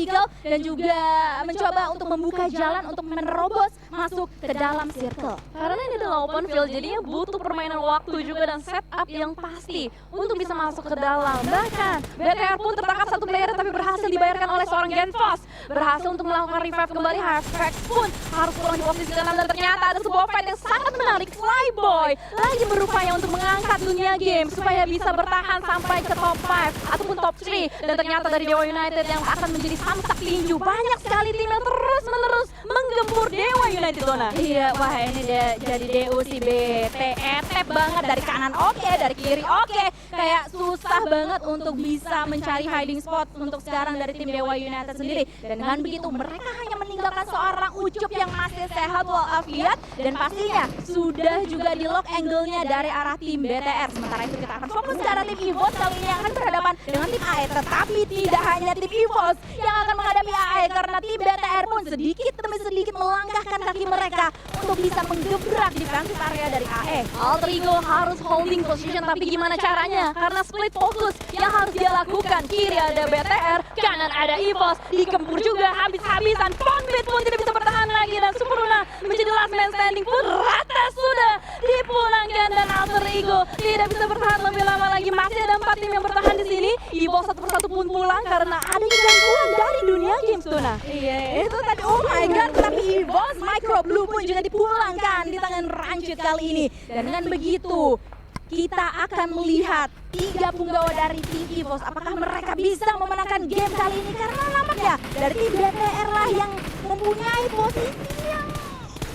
Beagle dan juga mencoba untuk membuka jalan untuk menerobos masuk ke dalam circle. Karena ini adalah open field, jadinya butuh permainan waktu juga dan setup yang pasti untuk bisa masuk ke dalam. Bahkan BTR pun tertangkap satu player tapi berhasil dibayarkan oleh seorang Genfos. Berhasil untuk melakukan revive kembali. Hafex pun harus pulang di posisi ke-6 dan ternyata ada sebuah fight yang sangat menarik. Flyboy lagi berupaya untuk mengangkat dunia game supaya bisa bertahan sampai ke top 5 ataupun top 3. Dan ternyata dari Dewa United yang akan menjadi samsak tinju. Banyak sekali tim yang terus-menerus menggempur Dewa United, Dona. Iya, wah ini jadi DU si BTR tap banget dari kanan oke, dari kiri oke. Kayak susah banget untuk bisa mencari hiding spot untuk sekarang dari tim Dewa United sendiri. Dan dengan begitu mereka hanya meninggalkan seorang Ucup yang masih sehat walafiat dan pastinya sudah juga di lock angle-nya dari arah tim BTR. Sementara itu kita akan fokus ke arah tim EVOS kali ini yang akan berhadapan dengan tim AE. Tetapi tidak hanya tim EVOS yang akan menghadapi AE karena tim BTR pun sedikit demi sedikit melangkahkan kaki mereka untuk bisa menggebrak defensive area dari AE. Alter Ego harus holding position, tapi gimana caranya? Karena split fokus yang harus dia lakukan. Kiri ada BTR, kanan ada EVOS, dikempur juga habis-habisan. Fonbit pun tidak bisa bertahan lagi dan Super Luna menjadi last man standing pun rata sudah dipulangkan dan Alter Ego tidak bisa bertahan lebih lama lagi. Masih ada 4 tim yang bertahan di sini. EVOS satu persatu pun pulang karena ada gangguan dari dunia games, Tuna. Iya, itu tadi oh my god, tapi EVOS Micro Blue pun juga dipulangkan di tangan Rancid kali ini. Dan dengan begitu kita akan melihat 3 punggawa dari tim EVOS. Apakah mereka bisa memenangkan game kali ini? Karena nampaknya dari tim BTR lah yang mempunyai posisi yang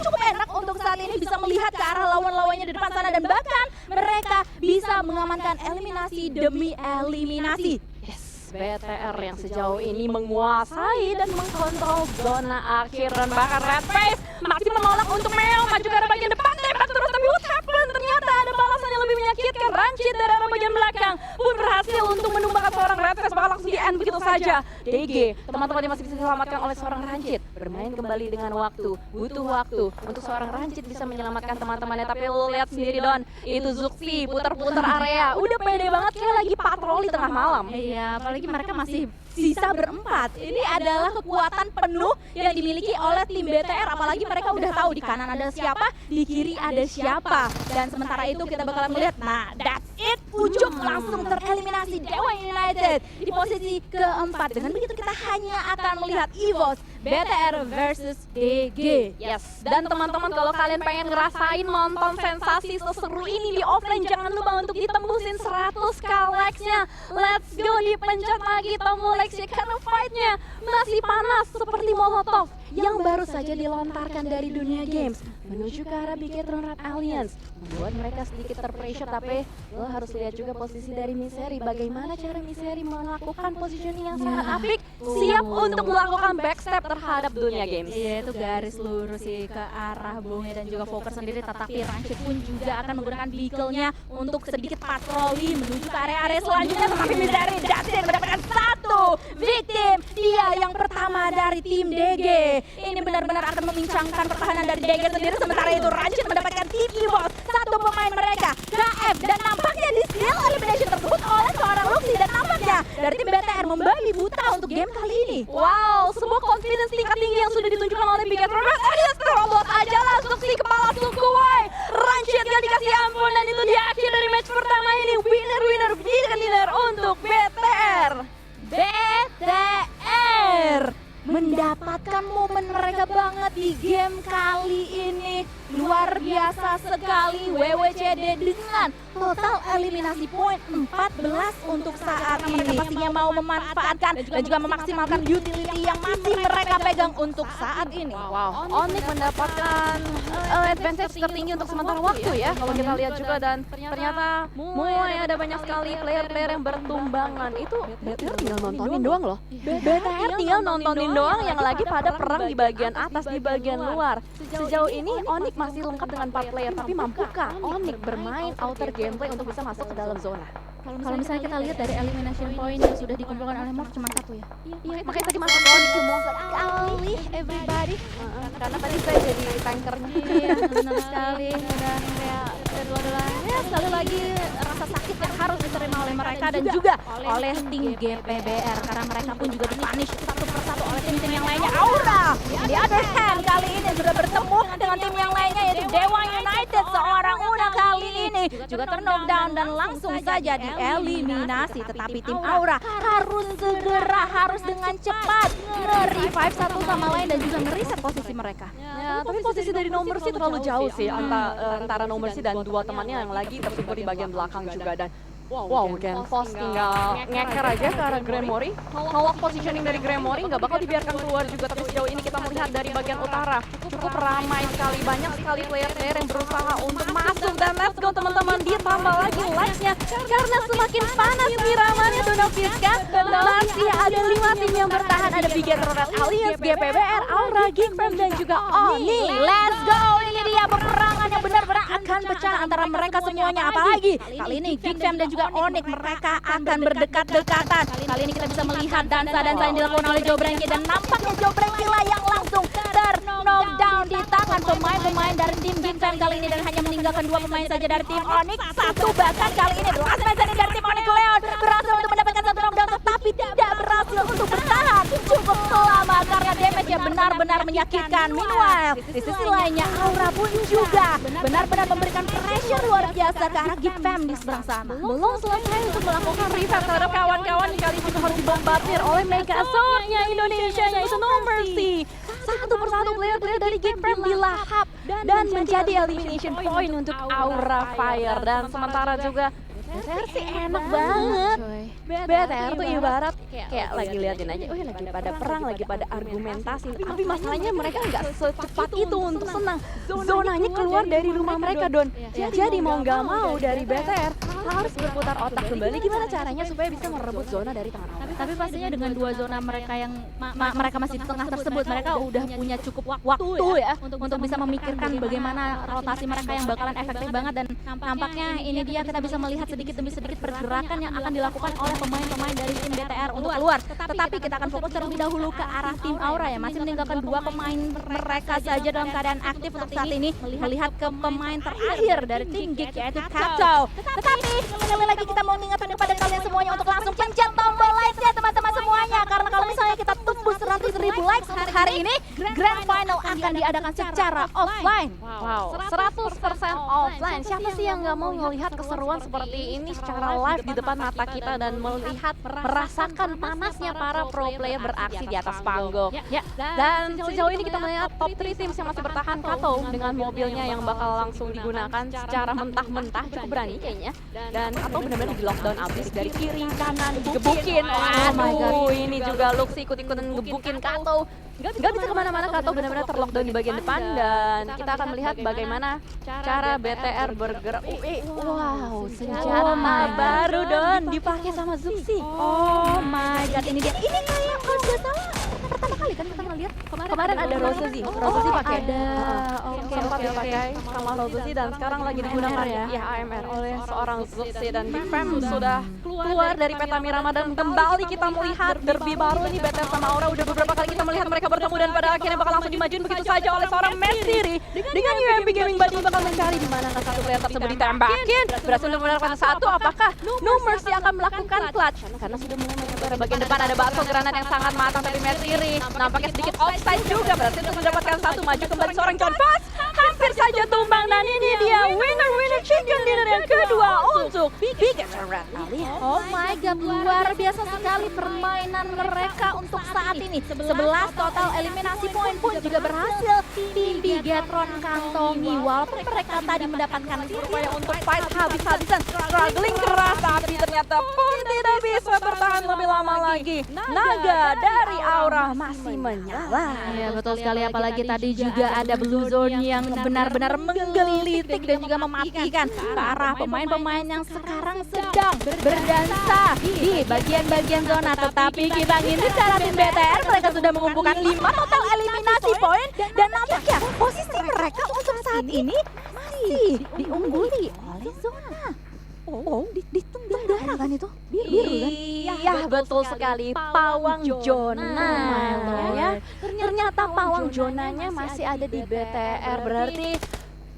cukup enak untuk saat ini bisa melihat ke arah lawan-lawannya di depan sana dan bahkan mereka bisa mengamankan eliminasi demi eliminasi. BTR yang sejauh ini menguasai dan mengkontrol zona akhir dan bahkan Red Face masih menolak untuk Meo maju ke arah bagian depan, tembak terus tapi what happened? Ternyata ada balasan yang lebih menyakitkan. Rancid dari arah bagian belakang pun berhasil untuk menumbangkan seorang Red Face, bahkan langsung di-end begitu saja. DG, teman-temannya masih bisa diselamatkan oleh seorang Rancid. Bermain kembali dengan waktu, butuh waktu untuk seorang Rancid bisa menyelamatkan teman-temannya. Tapi lo lihat sendiri Don, itu Zuxi putar-putar area, udah pede banget kayak lagi patroli tengah malam. Iya, apalagi mereka masih sisa berempat. Ini adalah kekuatan penuh yang dimiliki oleh tim BTR. Apalagi mereka udah tahu di kanan ada siapa, di kiri ada siapa. Dan sementara itu kita bakalan melihat, nah that's it. Ucup langsung tereliminasi Dewa United di posisi keempat. Dengan begitu kita hanya akan melihat EVOS BTR versus DG. Yes, dan teman-teman kalau kalian pengen ngerasain nonton sensasi seseru ini di offline, jangan lupa untuk ditembusin 100k likes-nya. Let's go, dipencet lagi tombol like-nya karena fight-nya masih panas seperti molotov yang baru saja dilontarkan dari dunia games menuju ke arah Bigetron Red Alliance, membuat mereka sedikit terpressure. Tapi lo harus lihat juga posisi dari Misery, bagaimana cara Misery melakukan positioning yang sangat apik, siap untuk melakukan backstep terhadap dunia games. Iya, itu garis lurus sih ke arah Bonge dan juga Fokker sendiri, tetapi Rancid pun juga akan menggunakan beagle-nya untuk sedikit patroli menuju ke area-area selanjutnya. Tetapi Misery Daxir mendapatkan satu victim, dia yang pertama dari tim DG. Ini benar-benar akan memincangkan pertahanan dari DG sendiri. Sementara itu Rancid mendapatkan tim EVOS, satu pemain mereka KF, dan nampaknya di skill elimination tersebut oleh seorang Luxy. Dan nampaknya dari tim BTR membabi buta untuk game kali ini. Wow, sebuah confidence tingkat tinggi yang sudah ditunjukkan oleh Bigetron Red Alliance. Terobos aja langsung si kepala Sukuwai. Rancid gak dikasih ampun dan itu dia akhir dari match pertama ini. Winner dinner untuk BTR. BTR mendapatkan momen mereka banget di game kali ini. Luar biasa sekali WWCD dengan total eliminasi poin 14 untuk saat ini. Mereka pastinya mau memanfaatkan dan juga memaksimalkan utility yang masih mereka pegang untuk saat ini. Wow, Onyx mendapatkan advantage tertinggi untuk sementara waktu ya. Kalau kita lihat juga, dan ternyata mulai ada banyak sekali player-player yang bertumbangan. Itu BTR tinggal nontonin doang loh. BTR tinggal nontonin doang yang lagi pada perang di bagian atas, di bagian luar. Sejauh ini Onyx masih lengkap dengan 4 player, tapi mampukah Onyx bermain outer gameplay untuk bisa masuk ke dalam zona? Kalau misalnya kita lihat dari elimination point yang sudah dikumpulkan oleh Morph cuma 1 ya. Iya, makanya tadi masuk Onyx semua Sekali everybody. karena tadi saya jadi tankernya. Iya, benar sekali. Dan kayak kedua-dua ya sekali lagi rasa sakit yang harus diterima oleh mereka dan juga oleh tim GPBR karena mereka pun juga dipunish satu persatu oleh tim-tim yang lainnya. Aura di other hand kali ini sudah bertemu dengan tim yang lainnya yaitu Dewa United. Seorang Una kali ini juga knockdown dan langsung saja dieliminasi. Tetapi tim Aura harus segera, harus dengan cepat nge-revive satu sama lain dan juga ngereset posisi mereka. Ya, tapi posisi dari No Mercy terlalu jauh sih antara No Mercy dan dua temannya yang lagi tersubur di bagian belakang juga. Dan wow, Genfos tinggal ngeker aja ke arah Gremory. Nolak positioning dari Gremory, nggak bakal dibiarkan keluar juga. Tapi sejauh ini kita melihat dari bagian utara cukup ramai sekali, banyak sekali player-player yang berusaha untuk masuk. Dan let's go teman-teman, ditambah lagi likes-nya karena semakin panas iramannya Dona Fiska. Masih ada 5 tim yang bertahan, ada Bigetron Red Alliance, GPBR, Aura, Geekfam dan juga Oni. Let's go, ini dia peperangan yang benar-benar akan pecah antara mereka semuanya. Apalagi kali ini Geekfam dan juga Onyx mereka akan berdekat-dekatan. Kali ini kita bisa melihat dansa-dansa yang dilakukan oleh Jobranki dan nampaknya Jobranki lah yang langsung ter-knockdown di tangan pemain-pemain dari tim Geekfam kali ini dan hanya meninggalkan 2 pemain saja dari tim Onyx. Satu bahkan kali ini last man dari tim Onyx, Leon berhasil untuk mendapatkan 1 knockdown tetapi tidak berhasil untuk bertahan cukup lama karena damage-nya benar-benar menyakitkan. Meanwhile, di sisi lainnya Aura pun juga benar-benar memberikan pressure luar biasa ke arah Geekfam di seberang sana. Belum selesai untuk melakukan revive terhadap kawan-kawan, kali ini juga harus dibombardir oleh Megazord-nya Indonesia yaitu No Mercy. Satu persatu player-player dari Geekfam dilahap dan menjadi elimination point untuk Aura Fire. Dan sementara juga BTR sih enak banget. BTR tuh ibarat kayak lagi liatin aja, lagi pada perang, lagi pada argumentasi. Tapi masalahnya mereka nggak secepat itu untuk senang. Zonanya keluar dari rumah mereka, Don. Jadi mau nggak mau dari BTR harus berputar otak kembali gimana caranya supaya bisa merebut zona dari tangan Aura. Tapi pastinya dengan 2 zona mereka yang mereka masih di tengah tersebut, mereka udah punya cukup waktu ya untuk bisa memikirkan bagaimana rotasi mereka yang bakalan efektif banget. Dan nampaknya ini dia kita bisa melihat sedikit demi sedikit pergerakan yang akan dilakukan oleh pemain-pemain dari tim BTR untuk keluar. Tetapi kita akan fokus terlebih dahulu ke arah tim Aura ya, masih meninggalkan 2 pemain mereka saja dalam keadaan aktif untuk saat ini, melihat ke pemain terakhir dari tim Geek yaitu Kato. Tetapi sekali lagi kita mau mengingatkan kepada kalian semuanya untuk langsung pencet tombol like ya teman-teman semuanya, karena kalau misalnya kita tembus 100.000 likes untuk hari ini, Grand Final akan diadakan secara offline. Wow, 100% offline. Siapa sih yang nggak mau melihat keseruan seperti ini secara live di depan mata kita dan melihat, merasakan panasnya para pro player beraksi di atas panggung. Dan sejauh ini kita melihat top 3 tim yang masih bertahan. Kato dengan mobilnya yang bakal langsung digunakan secara mentah-mentah, cukup berani kayaknya. Dan Kato benar-benar di lockdown abis dari kiri kanan digebukin. Aduh, ini juga Luxi ikut-ikutan gebukin Kato. Nggak bisa kemana-mana, Kato benar-benar terlockdown di bagian depan. Dan kita akan melihat bagaimana cara BTR bergerak. Wow, senjata baru Don dipakai sama Zuxi. Oh my god, ini dia. Ini kayak kalau nggak salah pertama kali kan kita ngeliat Kemarin ada Rosazi. Rosazi pakai. Ada. Sempat dipakai sama Rosazi dan sekarang lagi digunakan ya AMR oleh seorang Zuxi. Dan Geekfam sudah keluar dari peta Mirama dan kembali kita melihat derby baru ini BTR sama Aura. Udah beberapa kali kita melihat mereka bertemu dan pada akhirnya bakal langsung dimajuin begitu saja oleh seorang Mesiri dengan UMP Gaming Buddy bakal mencari di mana satu player tersebut ditembakin. Berhasil untuk mendapatkan satu. Apakah No Mercy akan melakukan clutch? Karena sudah mulai menyebar bagian depan ada bakso granat yang sangat matang dari Mesiri. Nampaknya sedikit offside juga, berhasil untuk mendapatkan satu. Maju kembali seorang John Fox, hampir saja tumbang. Dan ini dia winner chicken dinner yang kedua untuk Bigetron Red Alliance. Oh my god, luar biasa sekali permainan mereka untuk saat ini. 11 total eliminasi poin pun juga berhasil tim Bigetron kantongi. Walaupun mereka tadi mendapatkan Berupaya untuk fight habis-habisan, struggling keras, tapi ternyata pun tidak bisa bertahan lebih lama lagi. Naga dari Aura masih menyala. Ya betul sekali, apalagi tadi juga ada Blue Zone yang benar-benar menggelitik dan juga mematikan ke arah pemain-pemain yang sekarang sedang berdansa di bagian-bagian zona. Tetapi kita ingin secara tim BTR mereka sudah mengumpulkan 5 total eliminasi poin dan nampaknya posisi mereka untuk saat ini masih diungguli oleh zona. Di tenggara kan itu? Biru kan? Iya betul sekali, Pawang Jona ya. Ternyata Pawang Jonanya masih ada di BTR, berarti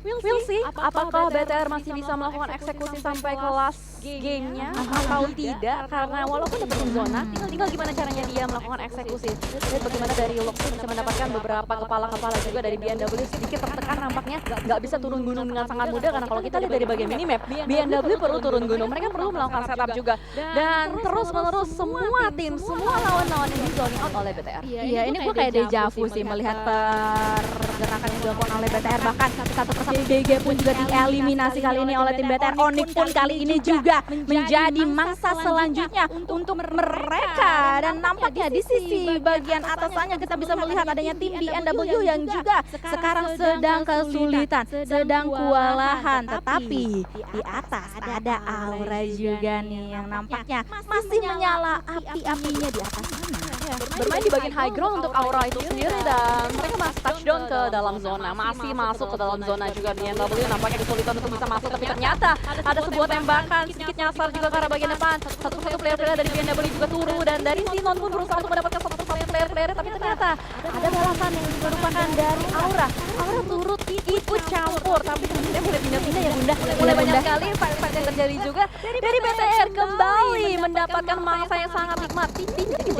We'll see apakah BTR masih bisa melakukan eksekusi sampai kelas gamenya atau tidak, karena walaupun dapetin zona, tinggal gimana caranya dia melakukan eksekusi. Lihat bagaimana dari Luxu bisa mendapatkan beberapa kepala-kepala juga dari BNW, sedikit tertekan nampaknya, nggak bisa turun gunung dengan sangat mudah, karena kalau kita lihat dari bagian minimap, BNW perlu turun gunung, mereka perlu melakukan setup juga, dan terus-menerus semua tim, semua lawan-lawan yang di zoning out oleh BTR. Iya, ini gue kayak dejavu sih melihat pergerakan yang dilakukan oleh BTR, bahkan satu persatu DG pun juga dieliminasi kali ini oleh tim BTR. Onyx pun kali ini juga menjadi mangsa selanjutnya untuk mereka, dan nampaknya di sisi bagian atas sana kita bisa melihat adanya tim BNW yang juga sekarang sedang kesulitan, sedang kewalahan, tetapi di atas ada Aura juga nih yang nampaknya masih menyala api-apinya di atas sana. Bermain di bagian high ground untuk Aura itu sendiri, dan mereka masih touchdown ke dalam zona, masih masuk ke dalam zona juga. BNW nampaknya kesulitan untuk bisa masuk, tapi ternyata ada sebuah tembakan sedikit nyasar juga ke arah bagian depan. Satu-satu player-player dari BNW juga turun, dan dari Sinon pun berusaha untuk mendapatkan satu player-player, tapi ternyata ada balasan yang juga merupakan dari Aura. Aura turut ikut campur, tapi kemudian mulai pindah-pindah ya Bunda, mulai banyak sekali fight yang terjadi juga dari BTR kembali mendapatkan mangsa yang sangat nikmat.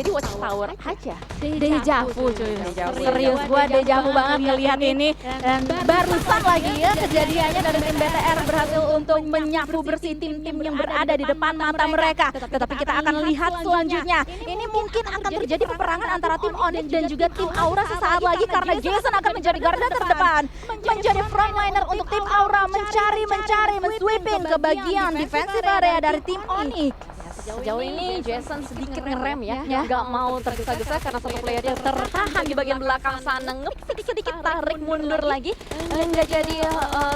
Jadi watchtower aja. Dejavu cuy, serius gua dejavu banget ngelihat ini, dan barusan lagi ya kejadiannya dari tim BTR berhasil untuk menyapu bersih tim-tim yang berada di depan mata mereka. Tetapi kita akan lihat selanjutnya, ini mungkin akan terjadi peperangan antara tim Onyx dan juga tim Aura sesaat lagi, karena Jason akan menjadi garda terdepan, menjadi frontliner untuk tim Aura, mencari, sweeping ke bagian defensive area dari tim Onyx. Sejauh ini Jason sedikit ngerem ya, nggak mau tergesa-gesa karena satu playernya tertahan di bagian belakang sana, sedikit tarik mundur lagi, nggak jadi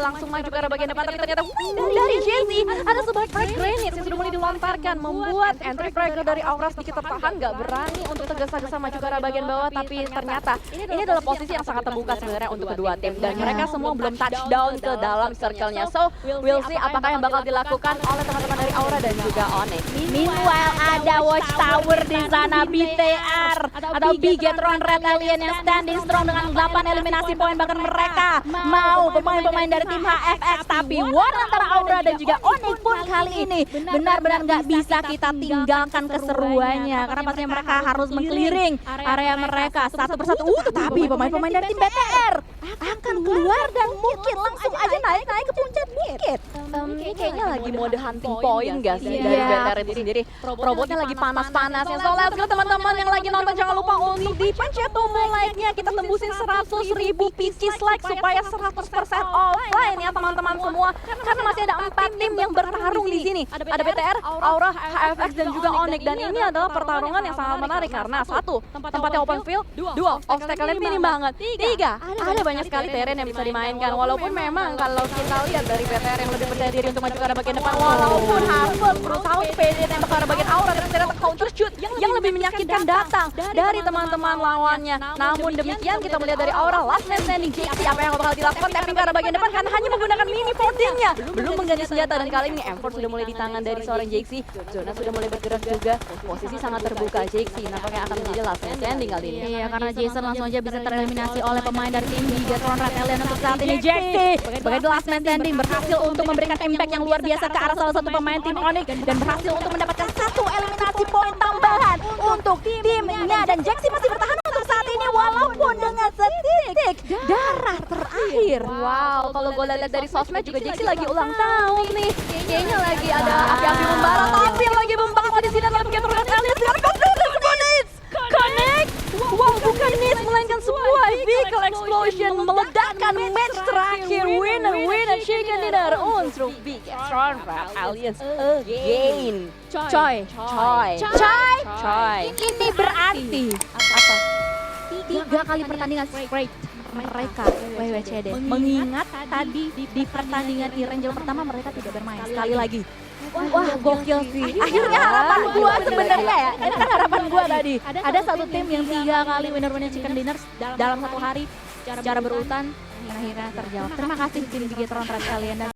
langsung maju ke arah bagian depan, tapi ternyata dari Jesse ada sebuah frag grenade yang sudah mulai dilontarkan, membuat entry frag dari Aura sedikit tertahan, nggak berani untuk tergesa-gesa maju ke arah bagian bawah, tapi ternyata ini adalah posisi yang sangat terbuka sebenarnya untuk kedua tim, dan mereka semua belum touchdown ke dalam circle-nya, so we'll see apakah yang bakal dilakukan oleh teman-teman dari Aura dan juga Onyx. Meanwhile ada Watchtower di sana, BTR atau Bigetron Red Alien yang standing strong dengan 8 eliminasi poin, bahkan mereka mau pemain-pemain dari tim HFX, tapi war antara Aura dan juga Onyx pun kali ini benar-benar nggak bisa kita tinggalkan keseruannya, karena pastinya mereka harus mengkeliring area mereka satu persatu. Tetapi pemain-pemain dari tim BTR akan keluar dan mungkin langsung aja naik ke puncak bukit. Ini kayaknya lagi mode hunting point gak sih dari BTR itu sendiri? Robotnya lagi panas-panasnya. So let's go teman-teman yang lagi nonton, jangan lupa untuk dipencet tombol like-nya. Kita tembusin 100.000 pieces like supaya 100% offline ya teman-teman semua. Karena masih ada 4 tim yang bertarung di sini. Ada BTR, Aura, HFX dan juga Onyx, dan ini adalah pertarungan yang sangat menarik karena satu, tempatnya open field, dua, obstacle-nya minim banget, tiga, ada banyak sekali terrain yang bisa dimainkan. Walaupun memang kalau kita lihat dari BTR yang lebih percaya diri untuk maju ke arah bagian depan, walaupun Harvard berusaha untuk pede tembak ke arah bagian Aura, dan ternyata counter shoot yang lebih menyakitkan datang dari teman-teman lawannya. Namun demikian kita melihat dari Aura last man standing, JC apa yang bakal dilakukan, tapping ke arah bagian depan karena hanya menggunakan mini 14-nya, belum mengganti senjata, dan kali ini M4 sudah mulai di tangan dari seorang JC. Zona sudah mulai bergerak juga, posisi sangat terbuka. JC nampaknya akan menjadi last man standing kali ini. Iya, karena Jason langsung aja bisa tereliminasi oleh pemain dari tim Bigetron Red Alien untuk saat ini. JC sebagai the last man standing berhasil untuk memberikan impact yang luar biasa ke arah salah satu pemain tim Onyx, dan berhasil untuk mendapatkan satu eliminasi poin tambahan untuk timnya, dan Jaxi masih bertahan untuk saat ini walaupun dengan setitik darah terakhir. Wow, kalau gue lihat dari sosmed juga Jaxi lagi ulang tahun nih. Kayaknya lagi ada api-api membara, tapi lagi membara di sini adalah Bigetron Red Alien. Connect! Wow, bukan Nis, melainkan sebuah vehicle explosion meledakkan match terakhir. Winner, chicken dinner untuk Bigetron Red Aliens again. Coy. Ini berarti apa? 3 kali pertandingan straight mereka WWCD. Mengingat tadi di pertandingan e-Ranger pertama mereka tidak bermain sekali lagi. Wah, gokil sih. Akhirnya harapan gua sebenarnya ya. Ini kan harapan gua tadi. Ada satu tim yang 3 kali winner chicken dinners dalam satu hari secara berurutan, dan akhirnya terjawab. Terima kasih tim Bigetron Red Alien dan